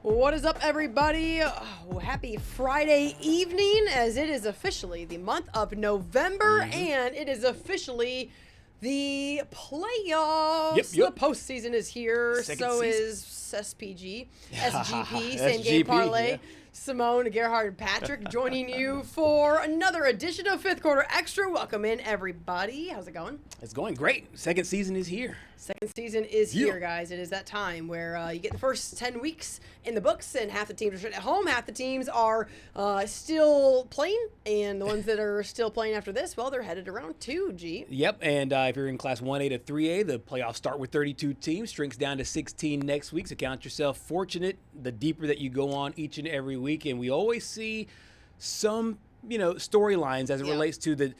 What is up, everybody? Oh, happy Friday evening, as it is officially the month of November, and it is officially the playoffs. Yep. The postseason is here. Second so season. is SPG, SGP, same game SGP, parlay. yeah. Simone, Gerhard, and Patrick joining you for another edition of Fifth Quarter Extra. Welcome in, everybody. How's it going? It's going great. Second season is here. Second season is here, guys. It is that time where you get the first 10 weeks in the books, and half the teams are sitting at home. Half the teams are still playing, and the ones that are still playing after this, well, they're headed around 2G. Yep, and if you're in Class 1A to 3A, the playoffs start with 32 teams, shrinks down to 16 next week, so count yourself fortunate the deeper that you go on each and every week, and we always see some storylines as it relates to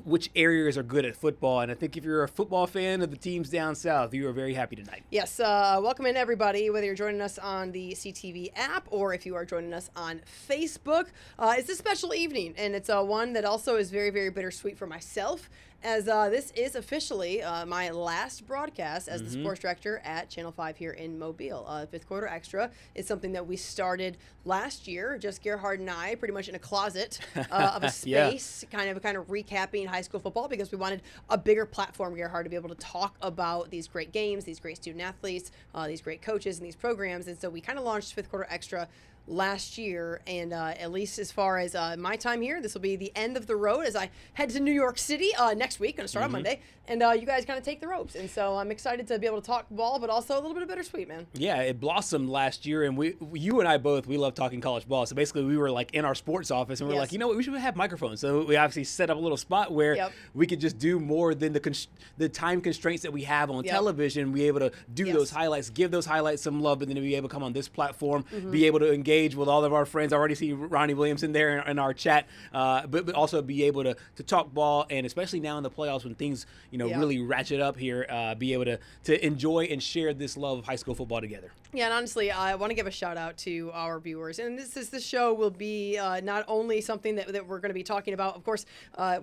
which areas are good at football. And I think if you're a football fan of the teams down south, you are very happy tonight. Yes, welcome in, everybody, whether you're joining us on the CTV app or if you are joining us on Facebook. It's a special evening, and it's one that also is very, very bittersweet for myself, as this is officially my last broadcast as the sports director at Channel 5 here in Mobile. Fifth Quarter Extra is something that we started last year, just Gerhard and I, pretty much in a closet of a space, kind of recapping high school football, because we wanted a bigger platform, Gerhard, to be able to talk about these great games, these great student athletes, these great coaches, and these programs. And so we kind of launched Fifth Quarter Extra last year, and at least as far as my time here, this will be the end of the road as I head to New York City next week. Going to start on Monday, and you guys kind of take the ropes, and so I'm excited to be able to talk ball, but also a little bit of bittersweet, man. Yeah, it blossomed last year, and you and I both, we love talking college ball. So basically, we were like in our sports office, and we were like, you know what, we should have microphones. So we obviously set up a little spot where we could just do more than the time constraints that we have on television. Be able to do those highlights, give those highlights some love, and then be able to come on this platform, be able to engage with all of our friends. I already see Ronnie Williams in there in our chat, but also be able to talk ball, and especially now in the playoffs when things really ratchet up here, be able to enjoy and share this love of high school football together. Yeah, and honestly, I want to give a shout out to our viewers, and this show will be not only something that we're going to be talking about, of course,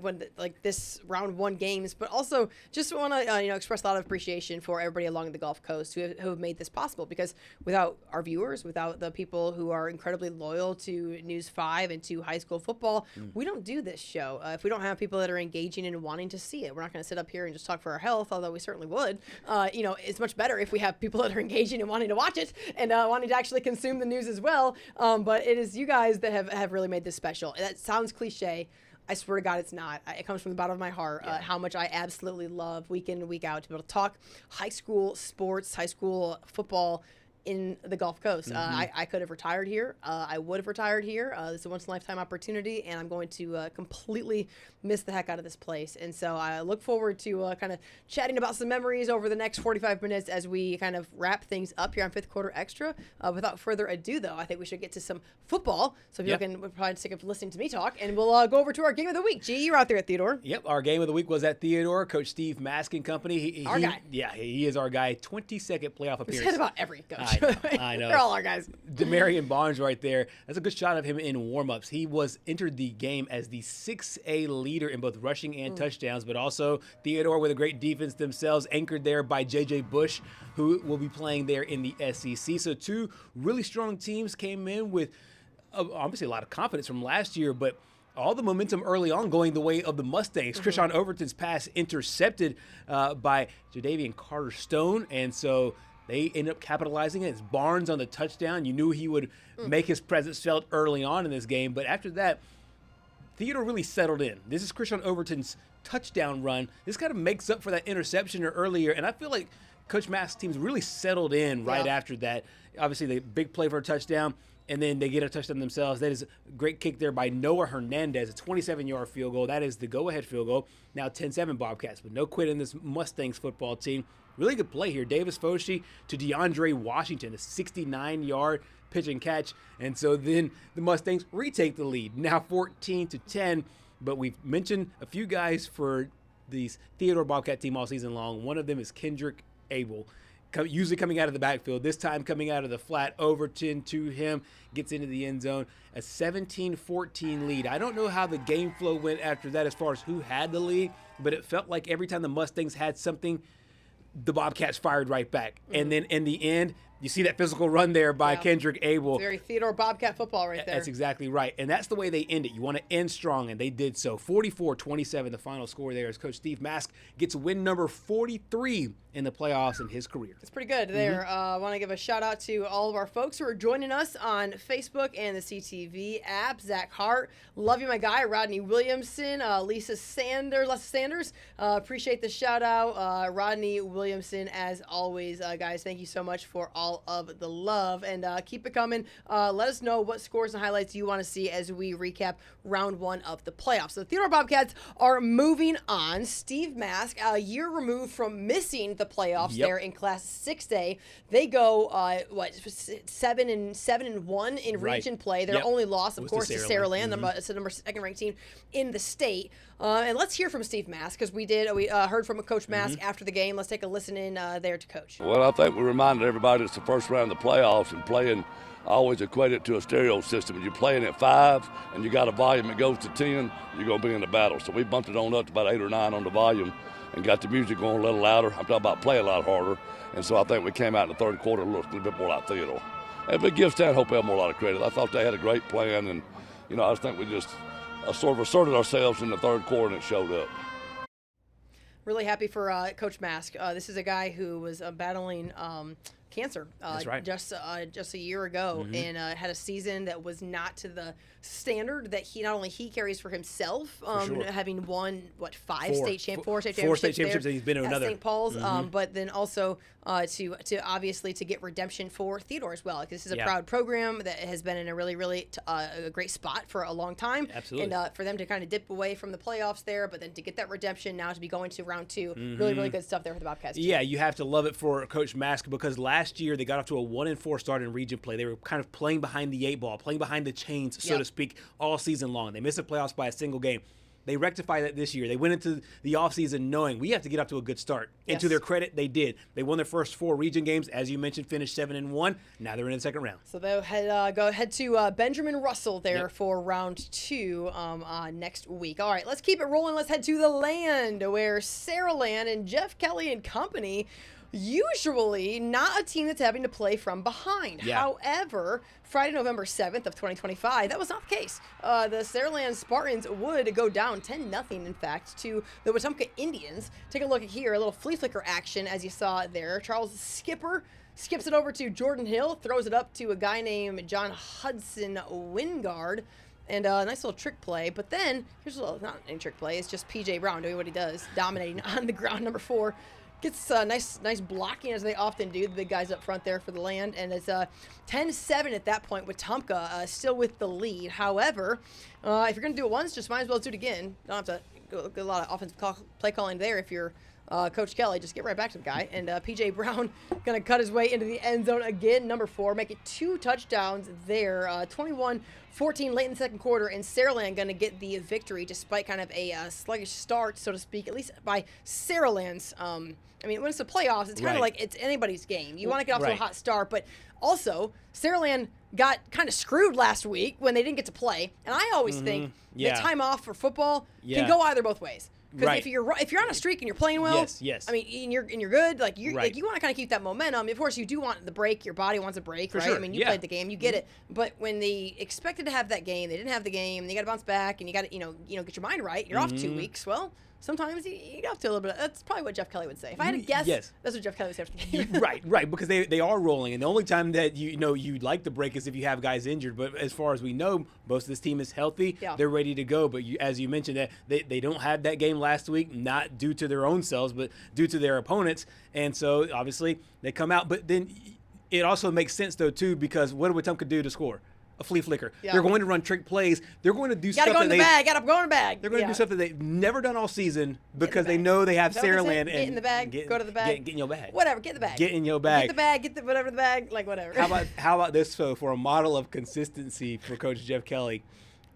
when this round one games, but also just want to express a lot of appreciation for everybody along the Gulf Coast who have made this possible, because without our viewers, without the people who are incredibly loyal to News 5 and to high school football, we don't do this show. If we don't have people that are engaging and wanting to see it, we're not going to sit up here and just talk for our health, although we certainly would. It's much better if we have people that are engaging and wanting to watch it and wanting to actually consume the news as well. But it is you guys that have really made this special. That sounds cliche. I swear to God, it's not. It comes from the bottom of my heart, how much I absolutely love week in and week out to be able to talk high school sports, high school football in the Gulf Coast. I could have retired here. I would have retired here. This is a once-in-a-lifetime opportunity, and I'm going to completely miss the heck out of this place. And so I look forward to kind of chatting about some memories over the next 45 minutes as we kind of wrap things up here on Fifth Quarter Extra. Without further ado, though, I think we should get to some football, so people we're probably sick of listening to me talk, and we'll go over to our game of the week. G, you're out there at Theodore. Yep, our game of the week was at Theodore. Coach Steve Mask and company. Our guy. Yeah, he is our guy. 22nd playoff appearance. We said about every coach. I know. They're all our guys. Demarion Barnes right there. That's a good shot of him in warm-ups. He entered the game as the 6A leader in both rushing and touchdowns, but also Theodore with a great defense themselves, anchored there by J.J. Bush, who will be playing there in the SEC. So two really strong teams came in with obviously a lot of confidence from last year, but all the momentum early on going the way of the Mustangs. Krishan Overton's pass intercepted by Jadavian Carter-Stone, and so they ended up capitalizing it. It's Barnes on the touchdown. You knew he would make his presence felt early on in this game, but after that, Theodore really settled in. This is Krishan Overton's touchdown run. This kind of makes up for that interception earlier, and I feel like Coach Mask's team's really settled in right after that. Obviously, the big play for a touchdown, and then they get a touchdown themselves. That is a great kick there by Noah Hernandez, a 27-yard field goal. That is the go-ahead field goal. Now 10-7 Bobcats, but no quit in this Mustangs football team. Really good play here. Davis Foshee to DeAndre Washington, a 69-yard pitch and catch. And so then the Mustangs retake the lead, now 14-10. But we've mentioned a few guys for these Theodore Bobcat team all season long. One of them is Kendrick Abel, usually coming out of the backfield. This time coming out of the flat. Overton to him, gets into the end zone. A 17-14 lead. I don't know how the game flow went after that as far as who had the lead, but it felt like every time the Mustangs had something, the Bobcats fired right back. And then in the end, You see that physical run there by Kendrick Abel. Very Theodore Bobcat football right there. That's exactly right. And that's the way they end it. You want to end strong, and they did so. 44-27, the final score there, as Coach Steve Mask gets win number 43 in the playoffs in his career. It's pretty good there. I want to give a shout out to all of our folks who are joining us on Facebook and the CTV app. Zach Hart, love you, my guy. Rodney Williamson, Lisa Sanders. Appreciate the shout out. Rodney Williamson, as always, guys. Thank you so much for all of the love, and keep it coming. Let us know what scores and highlights you want to see as we recap round 1 of the playoffs. So the Theodore Bobcats are moving on. Steve Mask, a year removed from missing the playoffs there in Class 6A. They go 7-1 in region play. Their only loss, of course, to Saraland, number 2nd ranked team in the state. And let's hear from Steve Mask, because we heard from Coach Mask after the game. Let's take a listen in there to Coach. Well, I think we reminded everybody it's the first round of the playoffs, and playing, I always equate it to a stereo system. You're playing at 5 and you got a volume that goes to 10, you're going to be in the battle. So we bumped it on up to about 8 or 9 on the volume and got the music going a little louder. I'm talking about play a lot harder. And so I think we came out in the third quarter a little bit more like Theodore. And but give Stanhope Elmore a lot of credit. I thought they had a great plan, and, I just think we just sort of asserted ourselves in the third quarter, and it showed up. Really happy for Coach Mask. This is a guy who was battling cancer just a year ago, and had a season that was not to the standard that not only he carries for himself, having won four state championships that he's been to another St. Paul's, but then also to obviously to get redemption for Theodore as well. Like, this is a proud program that has been in a really a great spot for a long time. Absolutely. And for them to kind of dip away from the playoffs there, but then to get that redemption now to be going to round 2, really good stuff there for the Bobcats. Yeah, you have to love it for Coach Mask, because last year they got off to a 1-4 start in region play. They were kind of playing behind the 8 ball, playing behind the chains, so to speak, all season long. They missed the playoffs by a single game. They rectified that this year. They went into the offseason knowing we have to get off to a good start. And to their credit, they did. They won their first 4 region games. As you mentioned, finished 7-1. Now they're in the second round. So they'll go ahead to Benjamin Russell there for round 2 next week. All right, let's keep it rolling. Let's head to the land, where Saraland and Jeff Kelly and company, usually not a team that's having to play from behind. However, Friday, November 7th of 2025, that was not the case. The Saraland Spartans would go down 10-0, in fact, to the Wetumpka Indians. Take a look at here, a little flea flicker action, as you saw there. Charles Skipper skips it over to Jordan Hill, throws it up to a guy named John Hudson Wingard. And a nice little trick play. But then, here's a little, not any trick play, it's just P.J. Brown doing what he does, dominating on the ground, number 4. Gets nice blocking, as they often do, the big guys up front there for the land. And it's 10-7 at that point with Wetumpka still with the lead. However, if you're going to do it once, just might as well do it again. Don't have to go a lot of offensive play calling there if you're Coach Kelly. Just get right back to the guy. And P.J. Brown going to cut his way into the end zone again, number 4. Make it 2 touchdowns there. 21-14 late in the second quarter, and Saraland going to get the victory despite kind of a sluggish start, so to speak, at least by Saraland's. I mean, when it's the playoffs, it's kind of like it's anybody's game. You want to get off to a hot start, but also Saraland got kind of screwed last week when they didn't get to play. And I always think that time off for football can go either both ways. Because if you're on a streak and you're playing well, I mean, and you're good, like you want to kind of keep that momentum. Of course, you do want the break. Your body wants a break, right? Sure. I mean, you played the game, you get it. But when they expected to have that game, they didn't have the game. They got to bounce back, and you got to get your mind right. You're off 2 weeks. Well, sometimes you have to a little bit. That's probably what Jeff Kelly would say. If I had to guess, that's what Jeff Kelly would say after the game. right, because they are rolling, and the only time that you'd like to break is if you have guys injured. But as far as we know, most of this team is healthy. They're ready to go. But as you mentioned, that they don't have that game last week, not due to their own selves, but due to their opponents. And so obviously they come out. But then it also makes sense though too, because what did Wetumpka do to score? A flea flicker. They're going to run trick plays. They're going to do stuff Gotta go in the bag. They're going to do stuff that they've never done all season because they know they have Saraland. Get in the bag. Go to the bag. Get in your bag. Whatever. Get in the bag. Get in your bag. Get the bag. Get the whatever the bag. Like whatever. How about this for a model of consistency for Coach Jeff Kelly?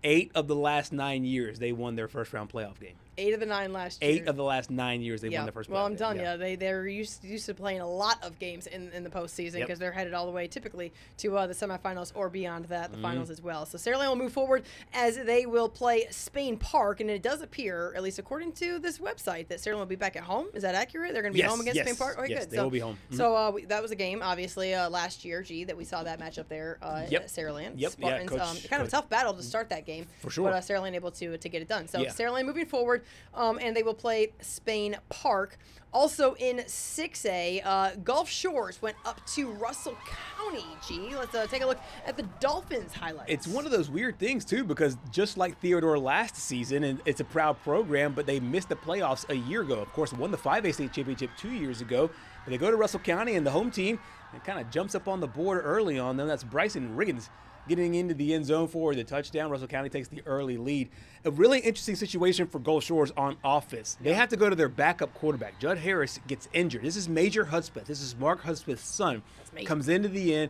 8 of the last 9 years they won their first round playoff game. 8 of the 9 last year. 8 of the last 9 years they've won the first. Well, I'm telling you, they're used to playing a lot of games in the postseason because they're headed all the way typically to the semifinals or beyond that, the finals as well. So Saraland will move forward as they will play Spain Park, and it does appear, at least according to this website, that Saraland will be back at home. Is that accurate? They're going to be home against Spain Park? Okay, yes, good. They will be home. So that was a game, obviously, last year, that we saw that matchup there at Saraland. Yep. Spartans, kind of a tough battle to start that game. For sure. But Saraland able to get it done. So Saraland moving forward, and they will play Spain Park. Also in 6A, Gulf Shores went up to Russell County. Let's take a look at the Dolphins highlights. It's one of those weird things, too, because just like Theodore last season, and it's a proud program, but they missed the playoffs a year ago. Of course, won the 5A state championship 2 years ago. But they go to Russell County, and the home team kind of jumps up on the board early on them. That's Bryson Riggins getting into the end zone for the touchdown. Russell County takes the early lead. A really interesting situation for Gulf Shores on offense. They have to go to their backup quarterback. Judd Harris gets injured. This is Major Hudspeth. This is Mark Hudspeth's son. Comes into the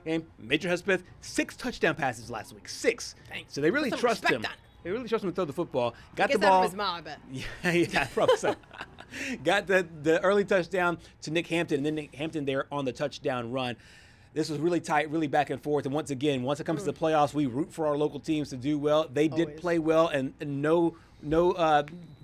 game. Major Hudspeth, 6 touchdown passes last week. 6. Dang. So they really trust him. They really trust him to throw the football. Got the ball. That from his mom, I bet. Yeah, probably so. Got the early touchdown to Nick Hampton, and then Nick Hampton there on the touchdown run. This was really tight, really back and forth. And once again, once it comes to the playoffs, we root for our local teams to do well. They did play well, and no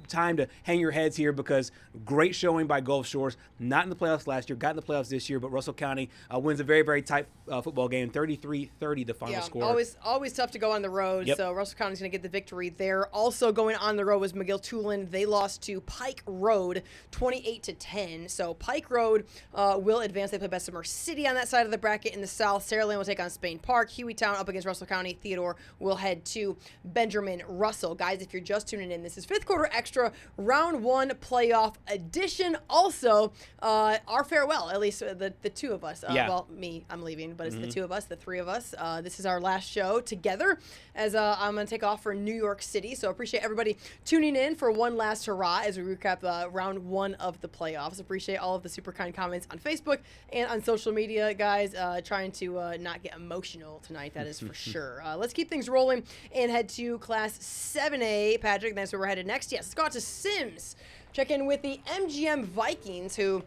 time to hang your heads here because great showing by Gulf Shores. Not in the playoffs last year, got in the playoffs this year, but Russell County wins a very, very tight football game, 33-30 the final score. Always tough to go on the road, so Russell County's going to get the victory there. Also going on the road was McGill-Tulane. They lost to Pike Road 28-10. So Pike Road will advance. They play Bessemer City on that side of the bracket in the south. Saraland will take on Spain Park. Hueytown up against Russell County. Theodore will head to Benjamin Russell. Guys, if you're just tuning in, this is Fifth Quarter Extra Round 1 Playoff Edition. Also, our farewell, at least the two of us. Well, me, I'm leaving, but it's the two of us, the three of us. This is our last show together as I'm going to take off for New York City. So appreciate everybody tuning in for one last hurrah as we recap round 1 of the playoffs. Appreciate all of the super kind comments on Facebook and on social media, guys. Trying to not get emotional tonight, that is for sure. Let's keep things rolling and head to Class 7A. Patrick, that's where we're headed next. Yes, let's go out to Sims. Check in with the MGM Vikings, who,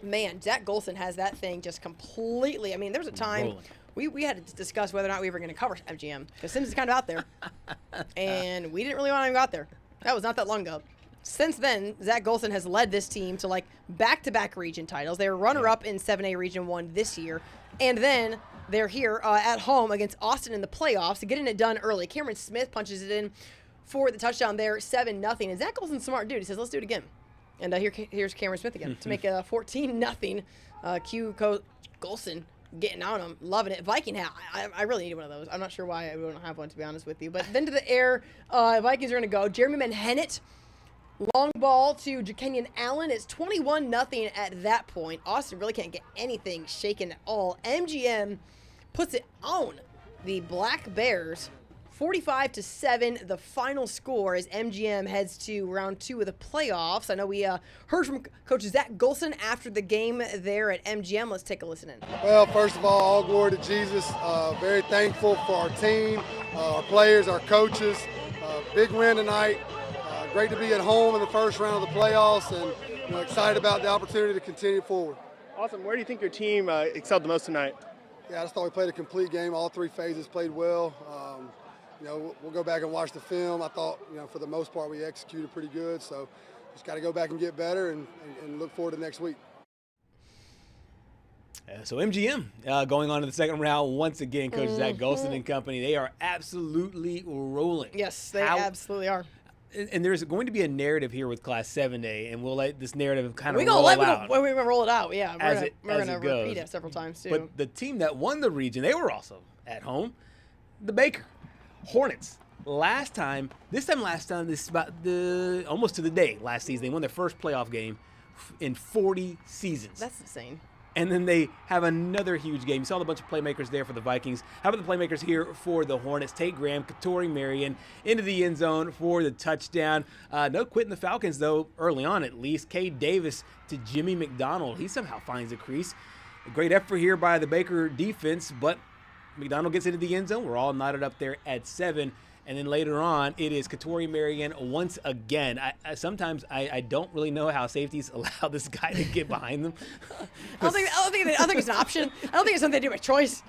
man, Zach Golson has that thing just completely. I mean, there was a time we had to discuss whether or not we were going to cover MGM because Sims is kind of out there, and we didn't really want to go out there. That was not that long ago. Since then, Zach Golson has led this team to like back-to-back region titles. They were runner-up in 7A Region 1 this year, and then they're here at home against Austin in the playoffs, getting it done early. Cameron Smith punches it in for the touchdown there, 7-0. And Zach Golson's a smart dude. He says, let's do it again. And here's Cameron Smith again to make a 14-0. Coach Golson getting on him, loving it. Viking hat. I really need one of those. I'm not sure why I don't have one, to be honest with you. But then to the air, Vikings are going to go. Jeremy Manhennett, long ball to Kenyon Allen. It's 21-0 at that point. Austin really can't get anything shaken at all. MGM puts it on the Black Bears, 45-7, the final score as MGM heads to round 2 of the playoffs. I know we heard from Coach Zach Golson after the game there at MGM. Let's take a listen in. Well, first of all glory to Jesus. Very thankful for our team, our players, our coaches. Big win tonight. Great to be at home in the first round of the playoffs, and excited about the opportunity to continue forward. Awesome. Where do you think your team excelled the most tonight? Yeah, I just thought we played a complete game. All 3 phases played well. We'll go back and watch the film. I thought, for the most part, we executed pretty good. So just got to go back and get better and look forward to next week. So MGM going on to the second round once again. Coach Zach Golson and company, they are absolutely rolling. Yes, they absolutely are. And there's going to be a narrative here with Class 7A, and we'll let this narrative kind of roll out. We're going to roll it out, yeah. We're going to repeat it several times, too. But the team that won the region, they were also at home, the Baker Hornets. Last time, this is about almost to the day last season, they won their first playoff game in 40 seasons. That's insane. And then they have another huge game. You saw a bunch of playmakers there for the Vikings. How about the playmakers here for the Hornets? Tate Graham, Katori Marion into the end zone for the touchdown. No quitting the Falcons, though, early on at least. Cade Davis to Jimmy McDonald. He somehow finds a crease. A great effort here by the Baker defense, but McDonald gets into the end zone. We're all knotted up there at 7. And then later on, it is Katori Marion once again. Sometimes I don't really know how safeties allow this guy to get behind them. I don't think it's an option. I don't think it's something to do with choice.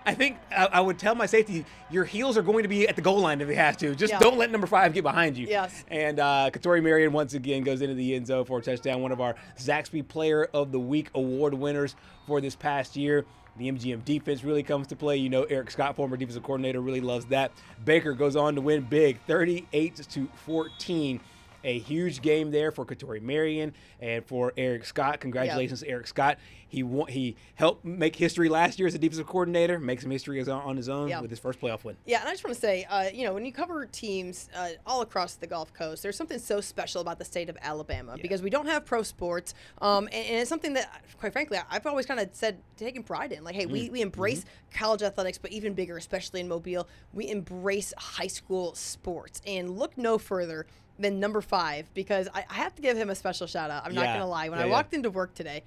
I think I would tell my safety, your heels are going to be at the goal line if they have to. Just don't let number 5 get behind you. Yes. And Katori Marion once again goes into the end zone for a touchdown. One of our Zaxby Player of the Week award winners for this past year. The MGM defense really comes to play. You know, Eric Scott, former defensive coordinator, really loves that. Baker goes on to win big, 38-14. A huge game there for Katori Marion and for Eric Scott. Congratulations to Eric Scott. He helped make history last year as a defensive coordinator, make some history on his own with his first playoff win. Yeah, and I just want to say, when you cover teams all across the Gulf Coast, there's something so special about the state of Alabama because we don't have pro sports, and it's something that, quite frankly, I've always kind of said, taking pride in. Like, hey, we embrace college athletics, but even bigger, especially in Mobile, we embrace high school sports. And look no further than number 5, because I have to give him a special shout out. I'm not going to lie. When I walked into work today,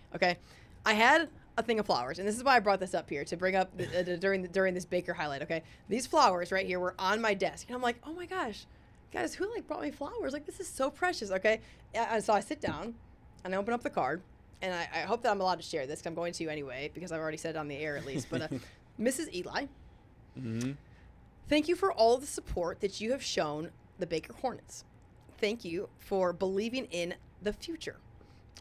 I had a thing of flowers, and this is why I brought this up here to bring up during this Baker highlight. These flowers right here were on my desk, and I'm like, oh my gosh, guys, who brought me flowers? Like, this is so precious. And so I sit down and I open up the card, and I hope that I'm allowed to share this, because I'm going to anyway, because I've already said it on the air at least. But Mrs. Eli, thank you for all the support that you have shown the Baker Hornets. Thank you for believing in the future.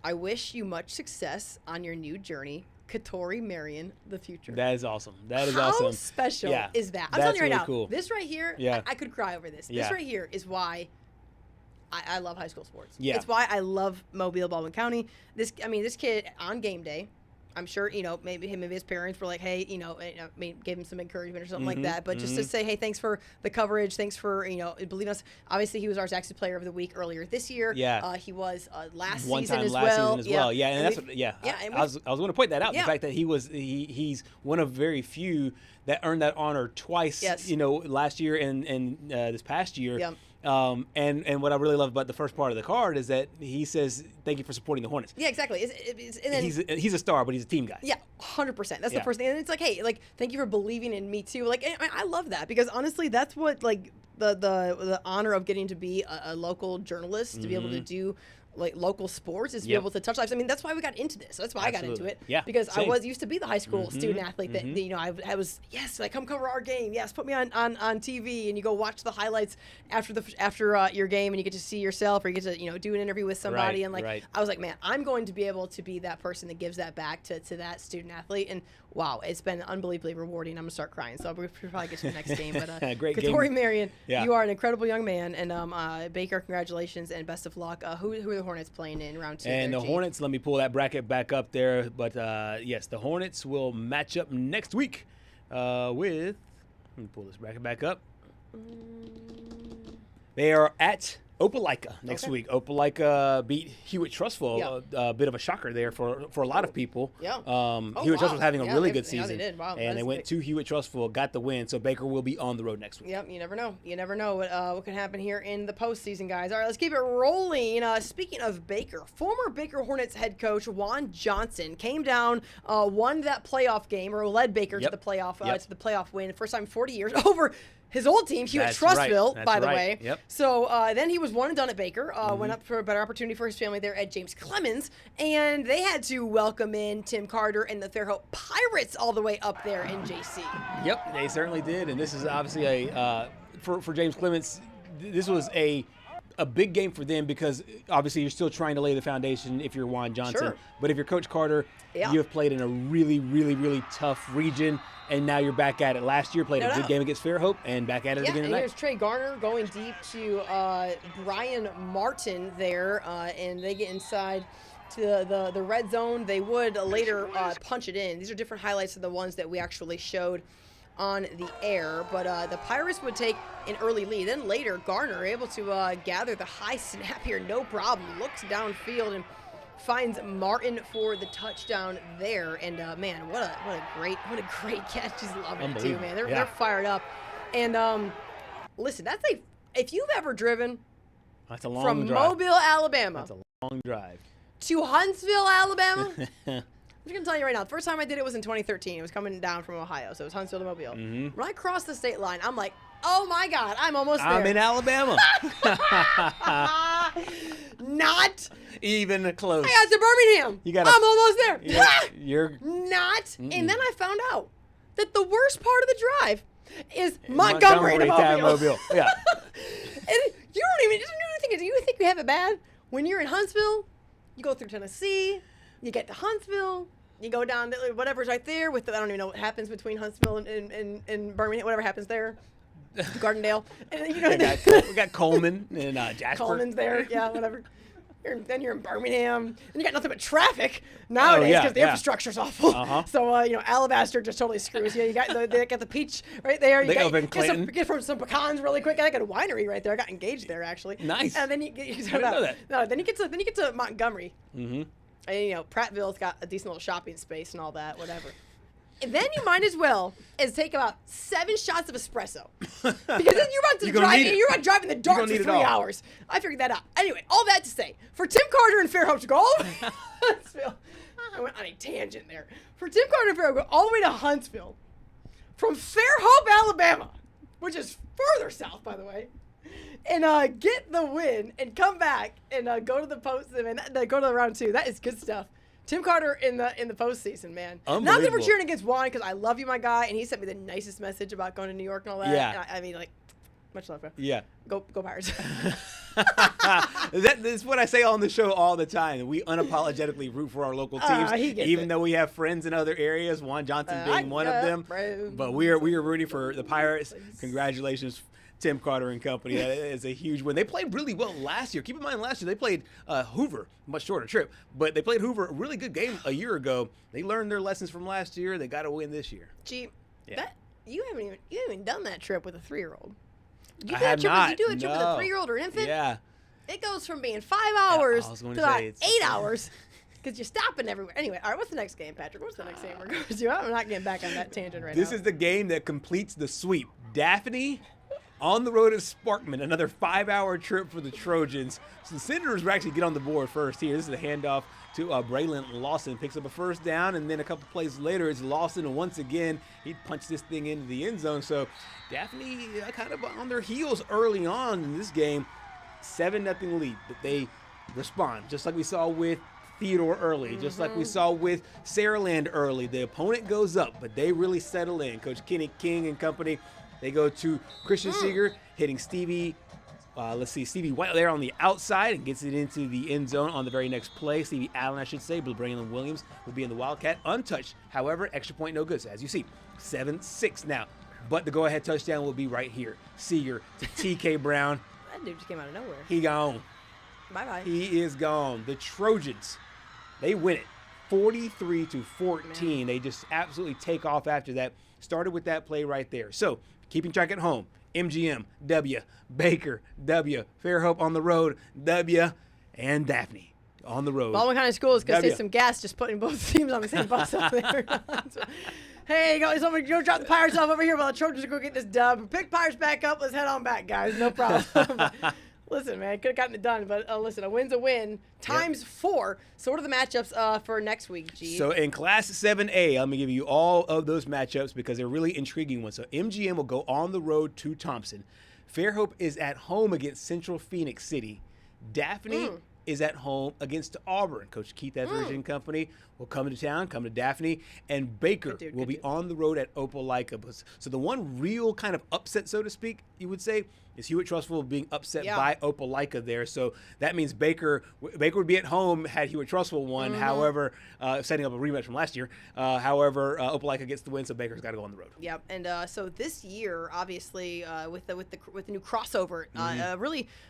I wish you much success on your new journey. Katori Marion, the future. That is awesome. That is awesome. How special is that? I'm telling you right now, cool. This right here, I could cry over this. This right here is why I love high school sports. Yeah. It's why I love Mobile, Baldwin County. This kid on game day, I'm sure, maybe his parents were like, hey, gave him some encouragement or something like that. But just to say, hey, thanks for the coverage. Thanks for, believing us. Obviously, he was our Zaxby Player of the Week earlier this year. Yeah. He was last One season time as last well. season as well. Yeah. And that's I was going to point that out. Yeah. The fact that he's one of very few that earned that honor twice, last year and this past year. Yeah. And what I really love about the first part of the card is that he says, thank you for supporting the Hornets. Yeah, exactly. And then, he's a star, but he's a team guy. Yeah, 100%. That's the first thing. And it's like, hey, thank you for believing in me too. Like, I love that, because honestly, that's what, the honor of getting to be a local journalist, to be able to do local sports, is to be able to touch lives. I mean, that's why we got into this. That's why I got into it. Yeah, because same. I used to be the high school student athlete that I was come cover our game. Yes, put me on TV, and you go watch the highlights after your game, and you get to see yourself, or you get to do an interview with somebody. Right. I was like, man, I'm going to be able to be that person that gives that back to that student athlete. And wow, it's been unbelievably rewarding. I'm gonna start crying, so we'll probably get to the next game. But great Katori game. Marion, you are an incredible young man, and Baker, congratulations and best of luck. Who are the Hornets playing in round 2? And the Hornets, let me pull that bracket back up there. But yes, the Hornets will match up next week with. Let me pull this bracket back up. They are at Opelika next week. Opelika beat Hewitt-Trussville. A bit of a shocker there for a lot of people. Yeah. Hewitt-Trussville was having a really good season. They did. Wow. And they went to Hewitt-Trussville, got the win. So Baker will be on the road next week. Yep, you never know. You never know what can happen here in the postseason, guys. All right, let's keep it rolling. Speaking of Baker, former Baker Hornets head coach Juan Johnson came down, won that playoff game, or led Baker to the playoff win. First time in 40 years over his old team, Hewitt-Trussville, by the way. Yep. So then he was one and done at Baker, went up for a better opportunity for his family there at James Clemens, and they had to welcome in Tim Carter and the Fairhope Pirates all the way up there in JC. Yep, they certainly did, and this is obviously for James Clemens, this was a big game for them, because obviously you're still trying to lay the foundation if you're Juan Johnson. Sure. But if you're Coach Carter, you have played in a really, really, really tough region, and now you're back at it. Last year played a good game against Fairhope, and back at it again tonight. Here's Trey Garner going deep to Brian Martin there, and they get inside to the red zone. They would later punch it in. These are different highlights of the ones that we actually showed on the air, but the Pirates would take an early lead. Then later, Garner able to gather the high snap here, no problem. Looks downfield and finds Martin for the touchdown there. And man, what a great catch. He's loving it too, man. They're fired up. And listen, if you've ever driven that's a long from drive. Mobile, Alabama, That's a long drive. to Huntsville, Alabama. I'm just going to tell you right now, the first time I did it was in 2013. It was coming down from Ohio, so it was Huntsville to Mobile. When I crossed the state line, I'm like, Oh my God, I'm almost there. I'm in Alabama. Not Even close. I got to Birmingham. I'm almost there. You're not. Mm-mm. And then I found out that the worst part of the drive is Montgomery to Mobile. Yeah. And you don't even think you think you have it bad when you're in Huntsville. You go through Tennessee, you get to Huntsville, you go down to whatever's right there with I don't even know what happens between Huntsville and Birmingham. Whatever happens there. Gardendale. And we got Coleman and Jasper. Coleman's there, yeah, whatever. Then you're in Birmingham, and you got nothing but traffic nowadays because the infrastructure's awful. So Alabaster just totally screws you. You got the peach right there. You get from some pecans really quick. I got a winery right there. I got engaged there actually. Nice. And then you get to Montgomery. Mm-hmm. And Prattville's got a decent little shopping space and all that, whatever. And then you might as well take about 7 shots of espresso. Because then you're about to drive in the dark for 3 hours. I figured that out. Anyway, all that to say, for Tim Carter and Fairhope to go all the way to Huntsville, I went on a tangent there. For Tim Carter and Fairhope to go all the way to Huntsville, from Fairhope, Alabama, which is further south, by the way, and get the win and come back and go to the post and go to the round 2. That is good stuff. Tim Carter in the postseason, man. Not that we're cheering against Juan because I love you, my guy, and he sent me the nicest message about going to New York and all that. Yeah. I mean, much love, bro. Yeah. Go Pirates. That's what I say on the show all the time. We unapologetically root for our local teams, even though we have friends in other areas. Juan Johnson being one of them. But we are rooting for the Pirates. Congratulations, Tim Carter and company. That is a huge win. They played really well last year. Keep in mind, last year they played Hoover, much shorter trip, but they played Hoover, a really good game a year ago. They learned their lessons from last year. They got to win this year. Gee, you haven't even done that trip with a 3-year-old. You do a trip with a 3-year-old or infant? Yeah. It goes from being 5 hours to about 8 hours. Because you're stopping everywhere. Anyway, all right, what's the next game, Patrick? What's the next game we're going to? I'm not getting back on that tangent right now. This is the game that completes the sweep. Daphne on the road at Sparkman, another 5-hour trip for the Trojans. So the Senators will actually get on the board first here. This is a handoff to Braylon Lawson. Picks up a first down, and then a couple plays later, it's Lawson. And once again, he punched this thing into the end zone. So Daphne kind of on their heels early on in this game. 7-0 lead, but they respond, just like we saw with Theodore early, just like we saw with Saraland early. The opponent goes up, but they really settle in. Coach Kenny King and company, they go to Christian Seeger, hitting Stevie White there on the outside and gets it into the end zone on the very next play. Stevie Allen, I should say, but Braylon Williams will be in the Wildcat untouched. However, extra point no good. So as you see, 7-6 now. But the go-ahead touchdown will be right here. Seeger to TK Brown. That dude just came out of nowhere. He gone. Bye-bye. He is gone. The Trojans, they win it 43-14. Man. They just absolutely take off after that. Started with that play right there. So, keeping track at home, MGM, W, Baker, W, Fairhope on the road, W, and Daphne on the road. Baldwin County Schools going to save some gas just putting both teams on the same bus up there. Hey, somebody go drop the Pirates off over here while the Trojans go get this dub. Pick Pirates back up. Let's head on back, guys. No problem. Listen, man, could have gotten it done, but listen, a win's a win times 4. So what are the matchups for next week, G? So in Class 7A, I'm going to give you all of those matchups because they're really intriguing ones. So MGM will go on the road to Thompson. Fairhope is at home against Central Phoenix City. Daphne is at home against Auburn. Coach Keith Etheridge and company will come to town, come to Daphne, and Baker will be on the road at Opelika. So the one real kind of upset, so to speak, you would say, is Hewitt-Trussville being upset by Opelika there. So that means Baker would be at home had Hewitt-Trussville won. However, setting up a rematch from last year. However, Opelika gets the win, so Baker's got to go on the road. Yep, and so this year, obviously, with the new crossover,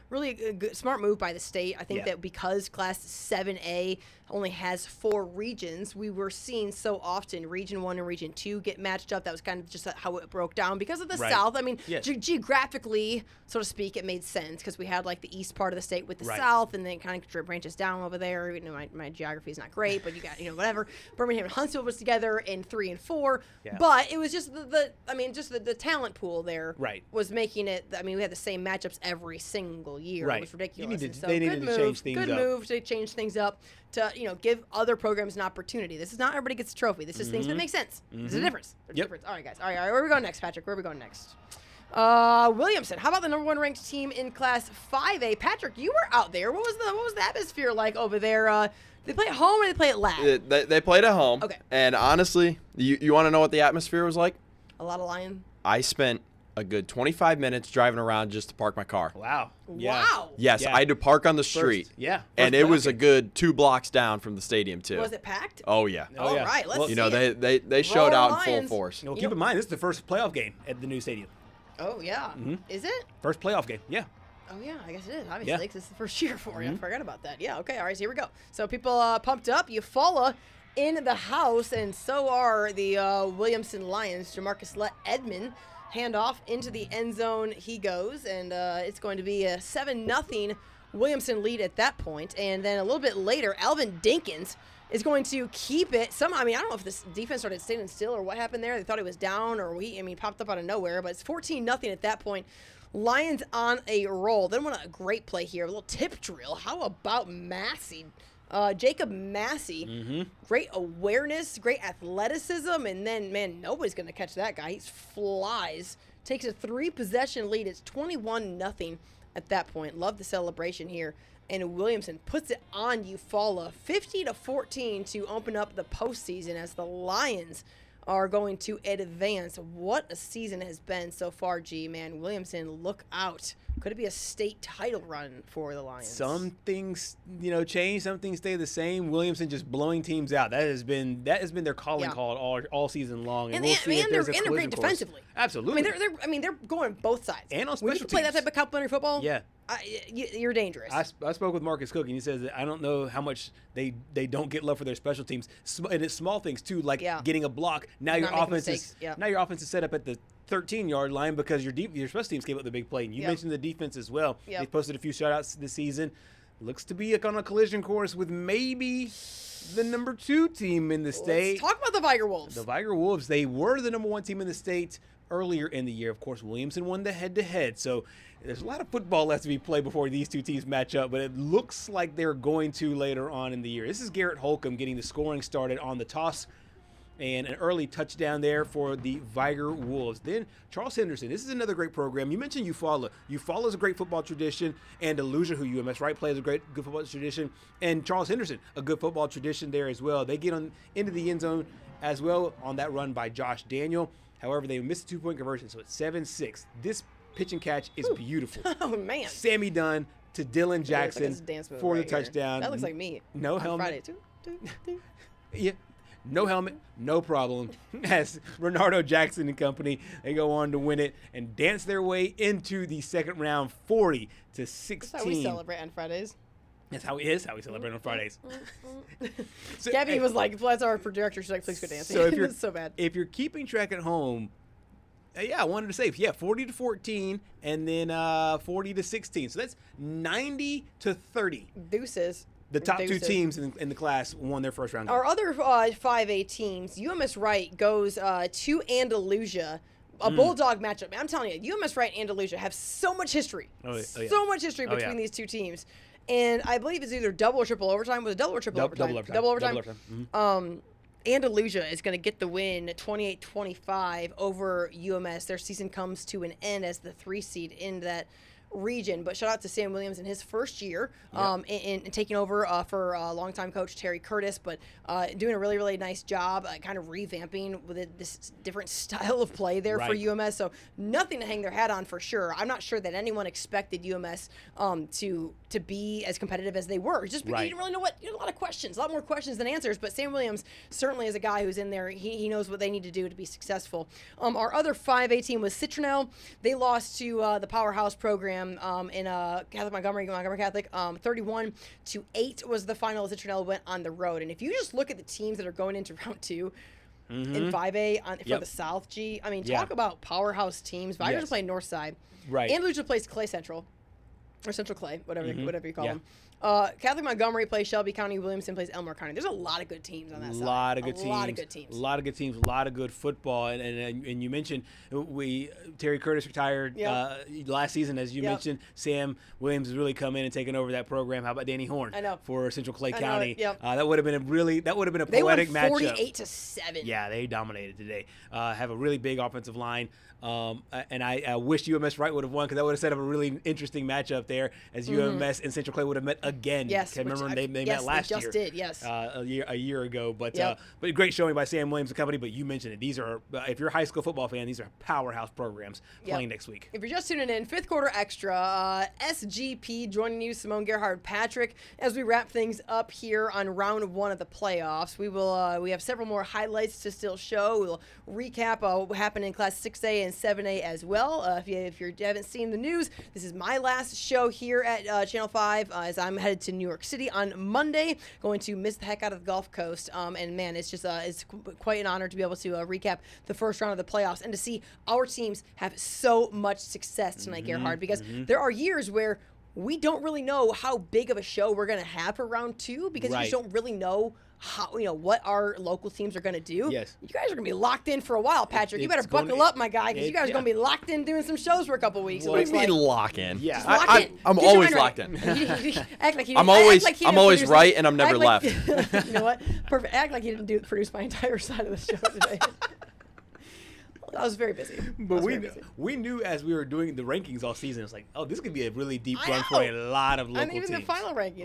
really a good, smart move by the state. I think that because Class 7A only has 4 regions, we were seeing so often Region 1 and Region 2 get matched up. That was kind of just how it broke down because of the South. I mean, geographically, so to speak, it made sense because we had like the east part of the state with the South, and then it kind of branches down over there. You know, my geography is not great, but you got whatever. Birmingham and Huntsville was together in 3 and 4, but it was just the talent pool there was making it. I mean, we had the same matchups every single year. It was ridiculous. They needed to change things up. Good move to change things up to give other programs an opportunity. This is not everybody gets a trophy. This is things that make sense. There's a difference. There's a difference. All right, guys. All right. Where are we going next, Patrick? Where are we going next? Williamson, how about the #1 ranked team in Class 5A? Patrick, you were out there. What was the atmosphere like over there? They play at home or they play at Lag? They played at home. Okay. And honestly, you want to know what the atmosphere was like? A lot of lion. I spent a good 25 minutes driving around just to park my car. Wow. Yeah. Wow. Yes, Yeah. I had to park on the street. Yeah. And it was a good 2 blocks down from the stadium, too. Was it packed? Oh, yeah. Oh, yeah. All right, let's Well, see You know, it. they showed Roll out in full Lions. force. Well, keep in mind, this is the first playoff game at the new stadium. Oh, yeah. Is it? First playoff game. Yeah. Oh, yeah, I guess it is, obviously, Yeah. because it's the first year for you. I forgot about that. Yeah, okay, all right, so here we go. So people pumped up. Eufaula in the house, and so are the Williamson Lions. Jamarcus Edmond handoff into the end zone. He goes, and it's going to be a 7-0 Williamson lead at that point. And then a little bit later, Alvin Dinkins is going to keep it. I mean, I don't know if this defense started standing still or what happened there. They thought he was down or he popped up out of nowhere, but it's 14-0 at that point. Lions on a roll. Then what a great play here. A little tip drill. How about Massey? Jacob Massey. Great awareness, great athleticism, and then, man, nobody's going to catch that guy. He flies. Takes a 3-possession lead. It's 21-0 at that point. Love the celebration here. And Williamson puts it on Eufaula, 50-14 to open up the postseason as the Lions are going to advance. What a season has been so far, G, man. Williamson, look out. Could it be a state title run for the Lions? Some things, change. Some things stay the same. Williamson just blowing teams out. That has been their calling call all season long. And we'll see if there's a they're collision great course. defensively. Absolutely. They're going both sides. And on when you special play that teams. type of complimentary football, Yeah. You're dangerous. I spoke with Marcus Cook, and he says that I don't know how much they don't get love for their special teams, and it's small things too, like getting a block. Now your offense is set up at the 13-yard line because your special teams came up with the big play. And you mentioned the defense as well. Yep. They posted a few shutouts this season. Looks to be on a collision course with maybe the #2 team in the state. Let's talk about the Viger Wolves. The Viger Wolves, they were the #1 team in the state earlier in the year. Of course, Williamson won the head-to-head, so there's a lot of football left to be played before these two teams match up, but it looks like they're going to later on in the year. This is Garrett Holcomb getting the scoring started on the toss, and an early touchdown there for the Viger Wolves. Then Charles Henderson. This is another great program. You mentioned Eufaula. Eufaula is a great football tradition, and Delusia, who UMS Wright plays, a good football tradition, and Charles Henderson, a good football tradition there as well. They get into the end zone as well on that run by Josh Daniel. However, they missed a 2-point conversion, so it's 7-6. This pitch and catch is beautiful. Oh, man. Sammy Dunn to Dylan Jackson for the touchdown. That looks like me. No on helmet. Friday. Yeah. No helmet, no problem. As Renardo Jackson and company, they go on to win it and dance their way into the second round, 40-16. That's how we celebrate on Fridays. That's how we celebrate on Fridays. So, Gabby was like, that's our director. She's like, please go dancing. So if you're It's so bad. If you're keeping track at home, I wanted to say, 40-14, and then 40-16. So that's 90-30. Deuces. The top Deuces. 2 teams in the class won their first round game. Our other 5A teams, UMS Wright goes to Andalusia. A bulldog matchup. I'm telling you, UMS Wright and Andalusia have so much history. Yeah. So much history between these two teams. And I believe it's either double or triple overtime. Was it double or triple overtime? Double overtime. Mm-hmm. Andalusia is going to get the win 28-25 over UMS. Their season comes to an end as the 3 seed in that region. But shout out to Sam Williams in his first year in taking over for longtime coach Terry Curtis, but doing a really, really nice job kind of revamping with this different style of play there for UMS. So nothing to hang their hat on for sure. I'm not sure that anyone expected UMS to be as competitive as they were. Just you didn't really know a lot of questions, a lot more questions than answers. But Sam Williams certainly is a guy who's in there. He knows what they need to do to be successful. Our other 5A team was Citronelle. They lost to the Powerhouse program in Catholic Montgomery Catholic. 31-8 was the final. Citronelle went on the road. And if you just look at the teams that are going into round 2 in 5A for the South, G, I mean, talk about powerhouse teams. Vigers are playing Northside. Right. Andalusia plays Clay Central. Or Central Clay, whatever you call them. Catholic Montgomery plays Shelby County. Williamson plays Elmore County. There's a lot of good teams on that side. A lot of good teams. A lot of good teams. A lot of good football. And you mentioned Terry Curtis retired last season, as you mentioned. Sam Williams has really come in and taken over that program. How about Danny Horn? I know. For Central Clay County. Yep. That would have been a poetic matchup. They won 48-7. Yeah, they dominated today. Have a really big offensive line. And I wish UMS Wright would have won because that would have set up a really interesting matchup there as UMS and Central Clay would have met again. Yes. I remember they met last year. Just did, yes. A year ago. But great showing by Sam Williams and company. But you mentioned it. These are, if you're a high school football fan, these are powerhouse programs playing next week. If you're just tuning in, fifth quarter extra, SGP joining you, Simone, Gerhard, Patrick, as we wrap things up here on round 1 of the playoffs. We have several more highlights to still show. We'll recap what happened in Class 6A and 7A as well. If you haven't seen the news, this is my last show here at Channel 5 as I'm headed to New York City on Monday, going to miss the heck out of the Gulf Coast. And man, it's just it's quite an honor to be able to recap the first round of the playoffs and to see our teams have so much success tonight, Gerhard, because there are years where we don't really know how big of a show we're going to have for round 2 because we just don't really know how what our local teams are going to do. Yes. You guys are going to be locked in for a while, Patrick. You better buckle up, my guy, because you guys are going to be locked in doing some shows for a couple weeks. What do you mean lock in? Yeah. I'm always locked in. Act like I'm always right, and I'm never left. You know what? Perfect. Act like you didn't produce my entire side of the show today. I was very busy. But we knew as we were doing the rankings all season, it's like, this could be a really deep run for a lot of local teams. And even the final rankings.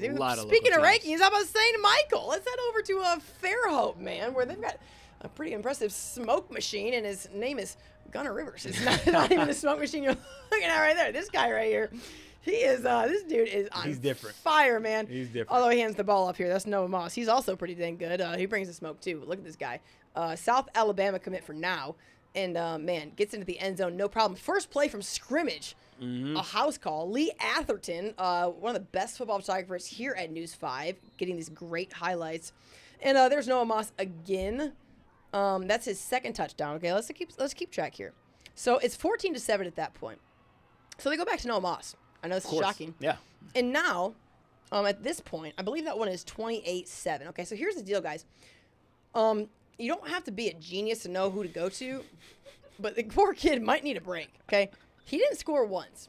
Speaking of rankings, how about St. Michael? Let's head over to Fairhope, man, where they've got a pretty impressive smoke machine, and his name is Gunnar Rivers. It's not even the smoke machine you're looking at right there. This guy right here. He is, this dude is on fire, man. He's different. Although he hands the ball up here. That's Noah Moss. He's also pretty dang good. He brings the smoke, too. Look at this guy. South Alabama commit for now. And, man, gets into the end zone, no problem. First play from scrimmage, a house call. Lee Atherton, one of the best football photographers here at News 5, getting these great highlights. And there's Noah Moss again. That's his second touchdown. Okay, let's keep track here. So it's 14-7 at that point. So they go back to Noah Moss. I know this is shocking. Yeah. And now, at this point, I believe that one is 28-7. Okay, so here's the deal, guys. You don't have to be a genius to know who to go to, but the poor kid might need a break, okay? He didn't score once.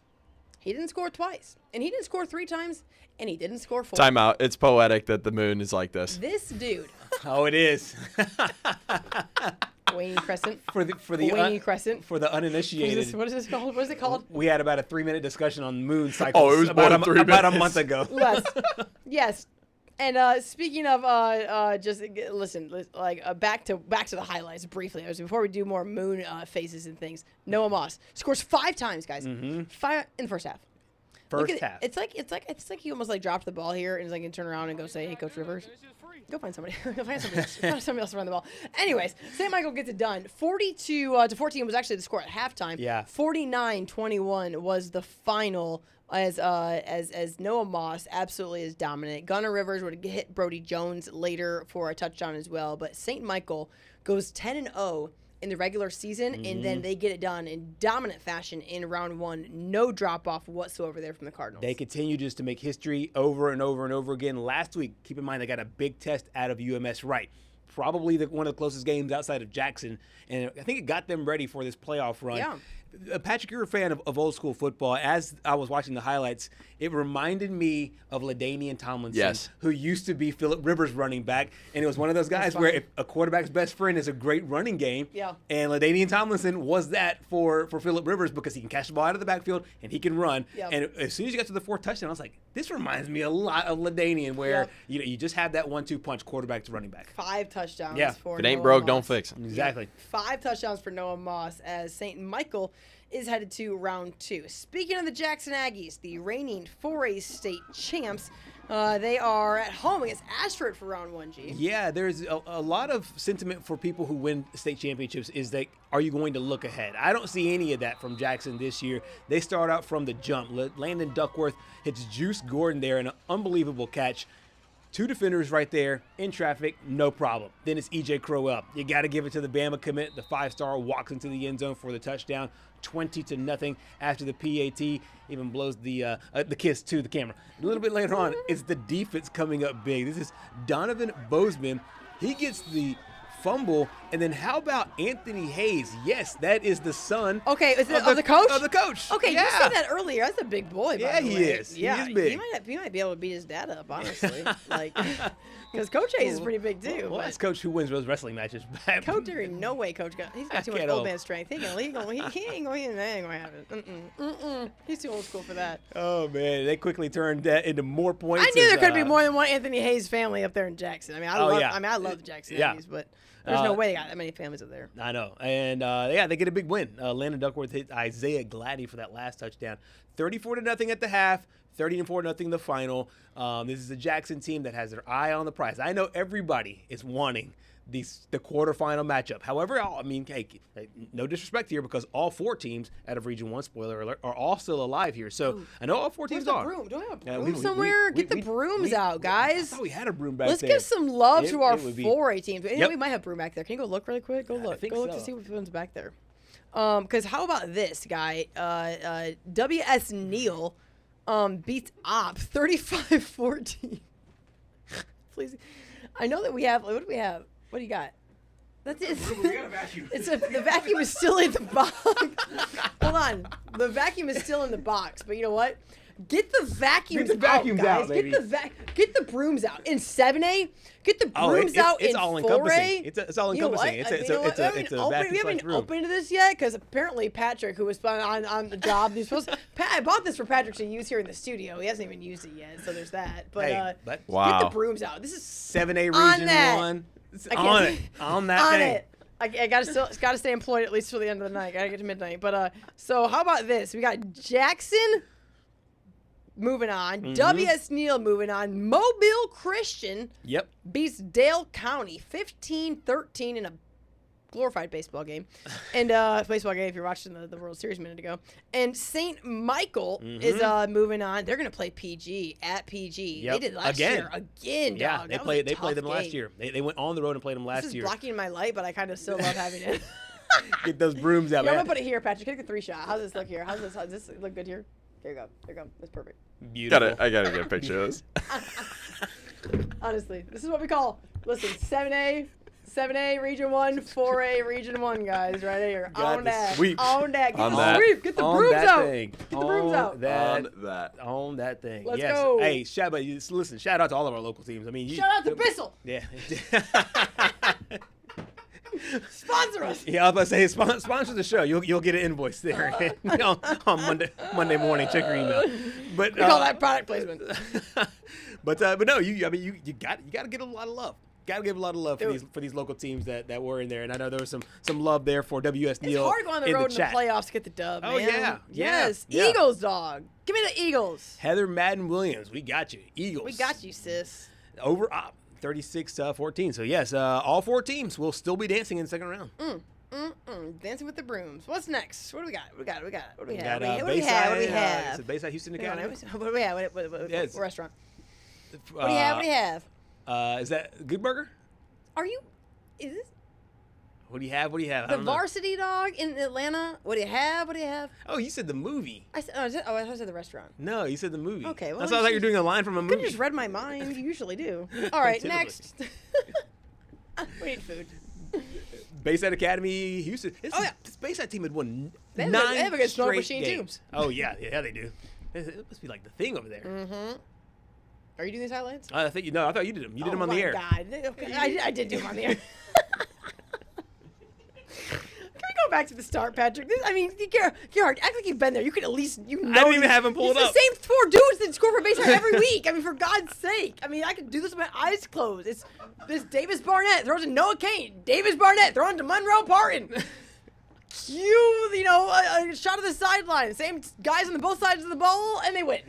He didn't score twice. And he didn't score 3 times, and he didn't score 4. Time out. It's poetic that the moon is like this. This dude. Oh, it is. Waning Crescent. For the uninitiated. What is this called? What is it called? We had about a 3-minute discussion on moon cycles. Oh, it was about a month ago. Yes. And speaking of, back to the highlights briefly. Before we do more moon phases and things, Noah Moss scores 5 times, guys. 5 in the first half. Half. It's like he almost dropped the ball here and is like gonna turn around and go say, "Hey, Coach Rivers, go find somebody. Go find somebody else. Find somebody else to run the ball." Anyways, St. Michael gets it done. 42-14 was actually the score at halftime. Yeah. 49-21 was the final. As Noah Moss absolutely is dominant. Gunnar Rivers would hit Brody Jones later for a touchdown as well. But St. Michael goes 10-0 in the regular season, and then they get it done in dominant fashion in round 1. No drop-off whatsoever there from the Cardinals. They continue just to make history over and over and over again. Last week, keep in mind, they got a big test out of UMS Wright. Probably one of the closest games outside of Jackson, and I think it got them ready for this playoff run. Yeah. Patrick, you're a fan of old school football. As I was watching the highlights, it reminded me of LaDainian Tomlinson, who used to be Phillip Rivers' running back. And it was one of those guys where if a quarterback's best friend is a great running game, and LaDainian Tomlinson was that for Phillip Rivers because he can catch the ball out of the backfield and he can run. And as soon as you got to the 4th touchdown, I was like, this reminds me a lot of LaDainian, where you just have that 1-2 punch, quarterback to running back. 5 touchdowns for if it ain't Noah broke, Moss. don't fix it. Exactly. 5 touchdowns for Noah Moss as St. Michael is headed to round 2. Speaking of the Jackson Aggies, the reigning 4A state champs, they are at home against Ashford for round 1, G. Yeah, there's a lot of sentiment for people who win state championships is that, are you going to look ahead? I don't see any of that from Jackson this year. They start out from the jump. Landon Duckworth hits Juice Gordon there in an unbelievable catch. 2 defenders right there in traffic, no problem. Then it's E.J. Crowell. You got to give it to the Bama commit. The 5-star walks into the end zone for the touchdown, 20-0 after the PAT. Even blows the kiss to the camera. A little bit later on, it's the defense coming up big. This is Donovan Bozeman. He gets the fumble, and then how about Anthony Hayes? Yes, that is the son. Okay, is it of the coach? Of the coach. Okay, yeah. you said that earlier. That's a big boy. Yeah, by the he way. is. Yeah, he is big. He might be able to beat his dad up, honestly. Like, because Coach Hayes is pretty big too. Well, that's Coach who wins those wrestling matches. Coach, there ain't no way Coach he's got too much old man strength. He ain't gonna happen. He's too old school for that. Oh man, they quickly turned that into more points. I knew there could be more than one Anthony Hayes family up there in Jackson. I mean, I love the Jackson Hayes, but there's no way they got that many families up there. I know. And, they get a big win. Landon Duckworth hit Isaiah Gladdy for that last touchdown. 34-0 at the half, 30-4 the final. This is a Jackson team that has their eye on the prize. I know everybody is wanting the quarterfinal matchup. However, I mean, hey, no disrespect here because all 4 teams out of Region 1, spoiler alert, are all still alive here. So I know all 4 teams are. Broom? Do I have a broom somewhere? Get the brooms out, guys. I thought we had a broom back Let's there. give some love to our 4A teams. You know, we might have broom back there. Can you go look really quick? Go look. Go look to see what's back there. Because how about this guy? W.S. Neal beats Op 35-14. Please. I know that we have. What do we have? What do you got? That's it. We got a vacuum. The vacuum is still in the box. Hold on. The vacuum is still in the box. But you know what? Get the vacuums Get the vacuums out, guys. out, baby. Get the brooms out. In 7A, get the brooms out in 4A. It's all encompassing. It's all encompassing. It's a vacuum. We haven't opened this yet because apparently Patrick, who was on the job, he's supposed. I bought this for Patrick to use here in the studio. He hasn't even used it yet, so there's that. But wow. Get the brooms out. This is 7A Region 1. On that thing. I gotta stay employed at least till the end of the night. Gotta get to midnight. But so how about this? We got Jackson moving on. W.S. Neal moving on. Mobile Christian beats Dale County 15-13 in a glorified baseball game. And baseball game if you're watching the World Series a minute ago. And St. Michael is moving on. They're gonna play PG at PG. They did last year again. Yeah, dog. they played them last year. They went on the road and played them last year. This is blocking my light, but I kind of still love having it. Get those brooms out, man. man. I'm gonna put it here, Patrick. Take a 3-shot. How's this look here? Does this look good here? There you go. There you go. That's perfect. Beautiful. I gotta get a picture of this. Honestly, this is what we call. Listen, 7A Region 1, 4A Region 1, guys, right here. Got the sweep. Own that. On that. Sweep. Get the brooms out. Get the brooms out. On that thing. Let's go. Hey, listen, shout out to all of our local teams. I mean, shout out to Bissell. Yeah. Sponsor us. Yeah, I was about to say, sponsor the show. You'll get an invoice there on Monday morning. Check your email. But we call that product placement. but no, you got to get a lot of love. Got to give a lot of love for these local teams that were in there, and I know there was some love there for W.S. Neal. It's hard to go on the road in the playoffs to get the dub. Oh man. Yes, yeah. Eagles, dog. Give me the Eagles. Heather Madden Williams, we got you. Eagles. We got you, sis. Over 36-14. So yes, all 4 teams will still be dancing in the second round. Dancing with the brooms. What's next? What do we got? What do we have? What do we have? It's a Bayside, Houston Academy. What do we have? What restaurant? What do you have? Is that Good Burger? Is this? What do you have? The Varsity Dog in Atlanta. What do you have? Oh, you said the movie. I said the restaurant. No, you said the movie. Okay, well, that's like you're doing a line from a movie. You could have just read my mind. You usually do. All right, next. We need food. Bayside Academy, Houston. This Bayside team had won 9 They have a good smoke straight machine games. too. Oh yeah, they do. It must be like the thing over there. Mm-hmm. Are you doing these highlights? I thought you did them. You did them on the air. Oh my God. Okay. I did do them on the air. Can we go back to the start, Patrick? Gerhard, act like you've been there. You could at least, I didn't even have him pulled up. It's the same 4 dudes that score for Bayside every week. I mean, for God's sake. I mean, I could do this with my eyes closed. It's this Davis Barnett throws to Noah Kane. Davis Barnett throwing to Monroe Parton. A shot of the sideline. Same guys on both sides of the ball, and they win.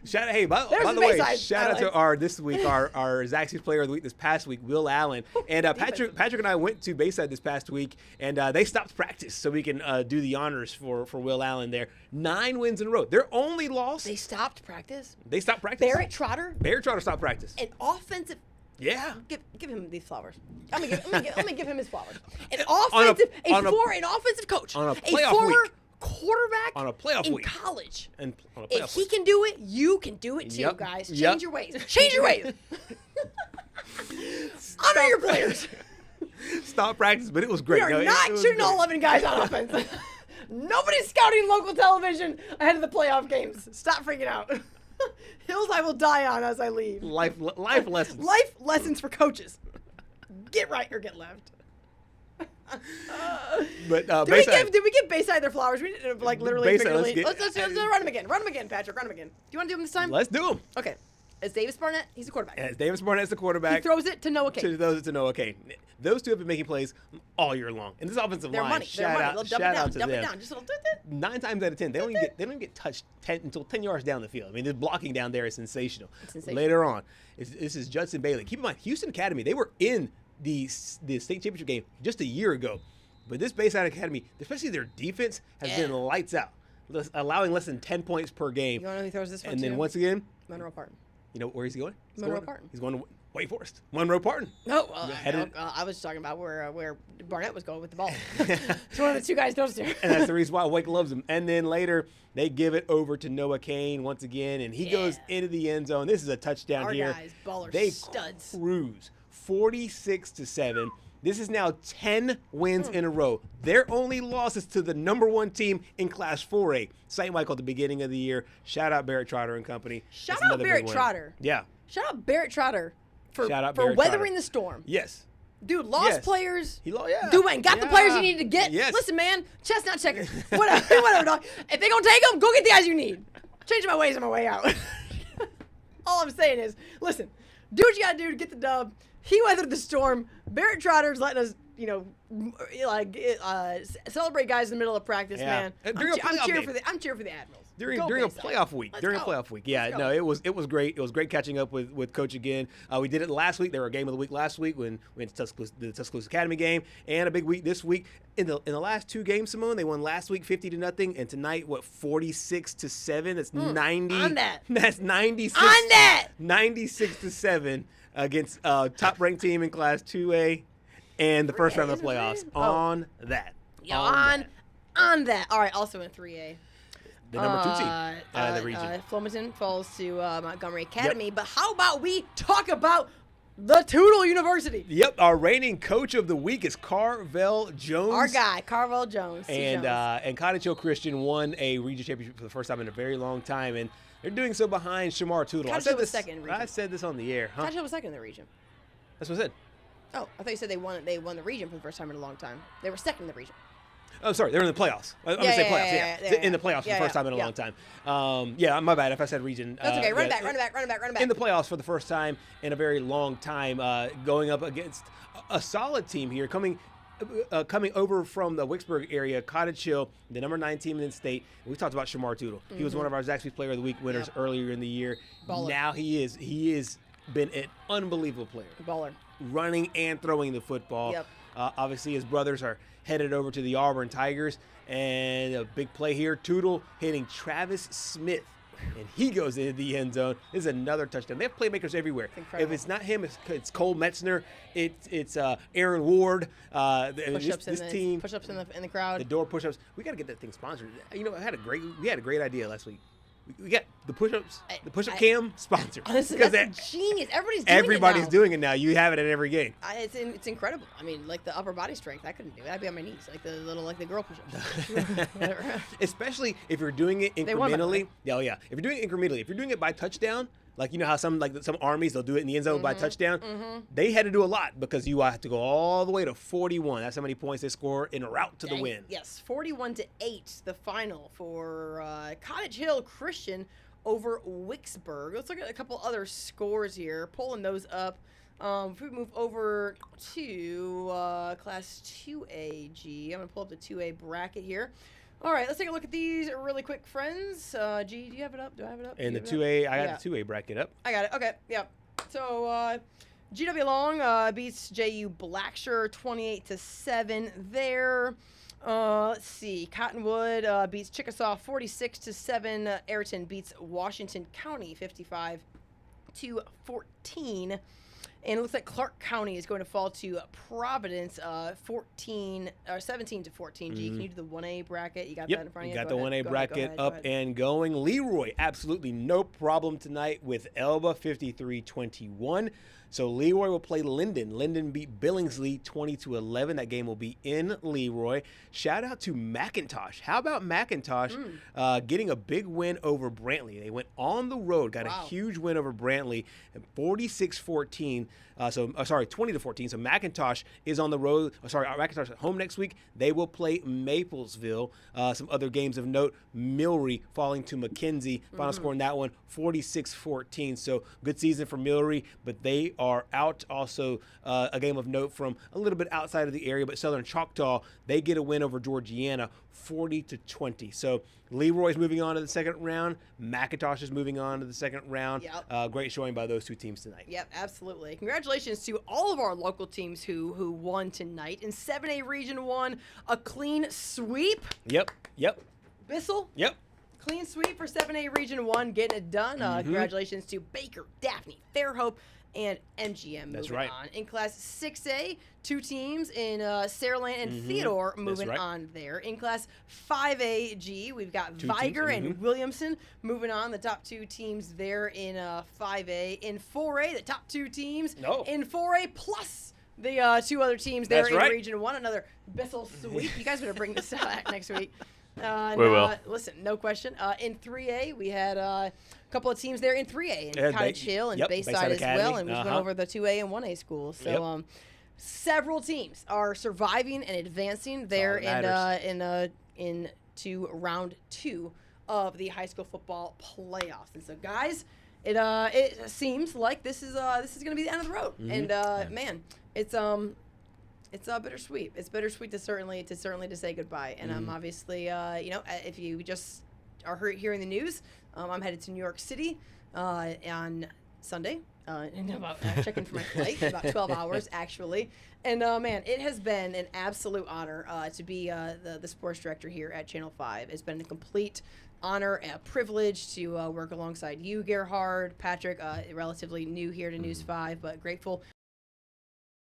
Shout out, hey, by the way, shout out to our Zaxby's Player of the Week this past week, Will Allen. And Patrick and I went to Bayside this past week, and they stopped practice so we can do the honors for Will Allen there. 9 wins in a row. Their only loss. They stopped practice? They stopped practice. Barrett Trotter stopped practice. An offensive. Yeah. Give him these flowers. Let me give him his flowers. An offensive coach. On a playoff former week. Quarterback on a playoff in week. college. And on a playoff if he can do it, you can do it too, guys. Change your ways. Change your ways. Honor your players. Stop practice, but it was great. We are not shooting all 11 guys on offense. Nobody's scouting local television ahead of the playoff games. Stop freaking out. Hills I will die on as I leave. Life lessons. Life lessons for coaches. Get right or get left. But did we give Bayside their flowers? We didn't literally. Bayside, let's run them again. Run them again, Patrick. Run them again. Do you want to do them this time? Let's do them. Okay. It's Davis Barnett. He's the quarterback. As Davis Barnett's the quarterback. He throws it to Noah Kane. Those two have been making plays all year long. And this offensive line, shout out to them. Just a little 9 times out of 10, they don't even get touched until 10 yards down the field. I mean, the blocking down there is sensational. Later on, this is Judson Bailey. Keep in mind, Houston Academy, they were in the state championship game just a year ago. But this Bayside Academy, especially their defense, has been lights out, allowing less than 10 points per game. You want to know who throws this one And then once again, Monroe Parton. You know where he's going? Monroe Parton. He's going to Wake Forest. Monroe Parton. Oh, well, I was talking about where Barnett was going with the ball. It's one of the two guys throws to. And that's the reason why Wake loves him. And then later, they give it over to Noah Kane once again, and he goes into the end zone. This is a touchdown here. Our guys, ballers, they studs. Cruise 46-7. This is now 10 wins in a row. Their only loss is to the #1 team in Class 4A. St. Michael at the beginning of the year. Shout out Barrett Trotter and company. Shout out Barrett Trotter. Yeah. Shout out Barrett Trotter for Barrett weathering Trotter. the storm. Yes. Dude, lost players. Got the players you needed to get. Yes. Listen, man, chestnut checkers. Whatever, dog. If they gonna take them, go get the guys you need. Change my ways on my way out. All I'm saying is, listen, do what you gotta do to get the dub. He weathered the storm. Barrett Trotter's letting us, celebrate guys in the middle of practice, man. I'm cheering for the Admirals. During a playoff week. Yeah, it was great. It was great catching up with Coach again. We did it last week. There were a game of the week last week when we went to the Tuscaloosa Academy game, and a big week this week. In the last 2 games, Simone, they won last week 50-0, and tonight 46-7. That's 90. On that. That's 96. On that. 96-7 against top-ranked team in Class 2A, and the first round of the playoffs. On that. On that. All right. Also in 3A. The number 2 team out of the region. Flomaton falls to Montgomery Academy. Yep. But how about we talk about the Tootle University? Yep, our reigning coach of the week is Carvel Jones. Our guy, Carvel Jones. And Cottage Hill Christian won a region championship for the first time in a very long time, and they're doing so behind Shamar Tootle. Cottage Hill was second in the region. I said this on the air. Cottage Hill was second in the region. That's what I said. Oh, I thought you said they won the region for the first time in a long time. They were second in the region. Oh, sorry, they're in the playoffs. I'm going to say playoffs, in the playoffs for the first time in a long time. My bad if I said region. That's okay, run it back. In the playoffs for the first time in a very long time, going up against a solid team here, coming over from the Wicksburg area, Cottage Hill, the number 9 team in the state. We talked about Shamar Tootle. He was one of our Zaxby's Player of the Week winners earlier in the year. Baller. Now he is been an unbelievable player. Baller. Running and throwing the football. Yep. Obviously, his brothers are headed over to the Auburn Tigers, and a big play here. Tootle hitting Travis Smith, and he goes into the end zone. This is another touchdown. They have playmakers everywhere. If it's not him, it's Cole Metzner. It's Aaron Ward. Push-ups this team. Push-ups in the crowd. The door push-ups. We got to get that thing sponsored. You know, we had a great idea last week. We got the push-ups, the push-up cam sponsored. Honestly, that's genius. Everybody's doing it now. You have it at every game. It's incredible. I mean, like the upper body strength, I couldn't do it. I'd be on my knees, like the girl push-ups. Especially if you're doing it incrementally. If you're doing it incrementally, if you're doing it by touchdown, like you know how some armies they'll do it in the end zone by touchdown. They had to do a lot because you have to go all the way to 41. That's how many points they score in a route to the win. Yes, 41-8, the final for Cottage Hill Christian over Wicksburg. Let's look at a couple other scores here. Pulling those up. If we move over to Class 2AG, I'm gonna pull up the 2A bracket here. All right, let's take a look at these really quick, friends. G, do you have it up? Do I have it up? And Do the you have it 2A, up? I Yeah. got the 2A bracket up. I got it. Okay, yep. So GW Long beats JU Blacksher 28-7 there. Let's see. Cottonwood beats Chickasaw 46-7. Ayrton beats Washington County 55-14. And it looks like Clark County is going to fall to Providence 17-14. G, can you do the 1A bracket? You got that in front of you? Got Go the ahead. 1A Go bracket ahead, go up ahead. and going. Leroy, absolutely no problem tonight with Elba 53-21. So Leroy will play Linden. Linden beat Billingsley 20-11. That game will be in Leroy. Shout out to McIntosh. How about McIntosh getting a big win over Brantley? They went on the road, got a huge win over Brantley, 46-14. 20-14. So McIntosh is on the road. McIntosh at home next week. They will play Maplesville. Some other games of note: Milry falling to McKenzie. Final score in that one, 46-14. So good season for Milry, but they are out. Also, a game of note from a little bit outside of the area, but Southern Choctaw, they get a win over Georgiana, 40-20. So Leroy's moving on to the second round. McIntosh is moving on to the second round. Yep. Great showing by those two teams tonight. Yep, absolutely. Congratulations to all of our local teams who won tonight. In 7A Region 1, a clean sweep. Yep. Bissell, Yep. clean sweep for 7A Region 1, getting it done. Congratulations to Baker, Daphne, Fairhope, and MGM That's moving right. on. In Class 6A, two teams in Saraland and Theodore moving right. on there. In Class 5A G, we've got Two Viger teams, and Williamson moving on, the top two teams there in 5A. In 4A, the top two teams in 4A plus the two other teams there That's in right. Region 1. Another Bissell sweep. You guys better bring this out next week. We will. Listen, no question. In 3A, we had a couple of teams there in 3A, in Cottage Hill and Bayside as well, and we just went over the 2A and 1A schools. So several teams are surviving and advancing there into round 2 of the high school football playoffs. And so, guys, it seems like this is going to be the end of the road. And man, it's bittersweet. It's bittersweet to certainly to say goodbye. And I'm obviously, if you just are hearing the news, I'm headed to New York City on Sunday. And about checking for my flight, about 12 hours actually. And man, it has been an absolute honor to be the sports director here at Channel 5. It's been a complete honor and a privilege to work alongside you, Gerhard, Patrick, relatively new here to News 5, but grateful